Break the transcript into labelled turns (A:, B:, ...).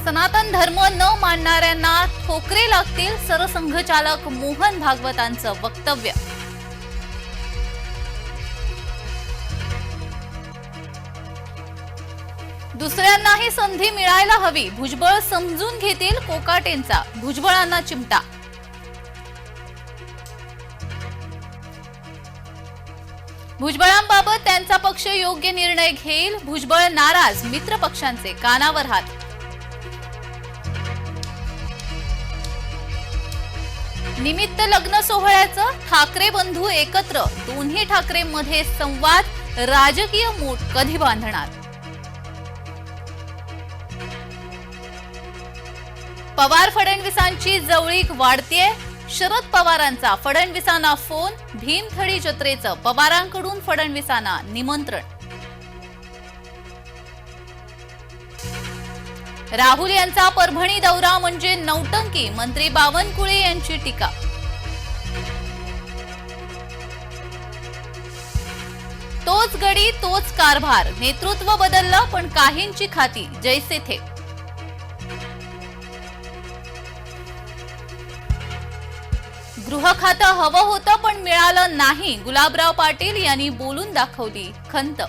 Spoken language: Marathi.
A: सनातन धर्म न मानणाऱ्यांना ठोकरे लागतील, सरसंघचालक मोहन भागवतांचं वक्तव्य. दुसऱ्यांनाही संधी मिळायला हवी, भुजबळ समजून घेतील कोकाटेंचा, भुजबळांना चिमटा. भुजबळांबाबत त्यांचा पक्ष योग्य निर्णय घेईल, भुजबळ नाराज, मित्र पक्षांचे कानावर हात. निमित्त लग्न सोहळ्याचं ठाकरे बंधू एकत्र, दोन्ही ठाकरेंमध्ये संवाद, राजकीय मूठ कधी बांधणार. पवार फडणवीसांची जवळीक वाढतेय, शरद पवारांचा फडणवीसांना फोन, भीमथडी जत्रेचं पवारांकडून फडणवीसांना निमंत्रण. राहुल यांचा परभणी दौरा म्हणजे नौटंकी, मंत्री बावनकुळे यांची टीका. तोच गडी तोच कारभार, नेतृत्व बदललं पण काहींची खाती जैसे थे. गृह खातं हवं होतं पण मिळालं नाही, गुलाबराव पाटील यांनी बोलून दाखवली खंत.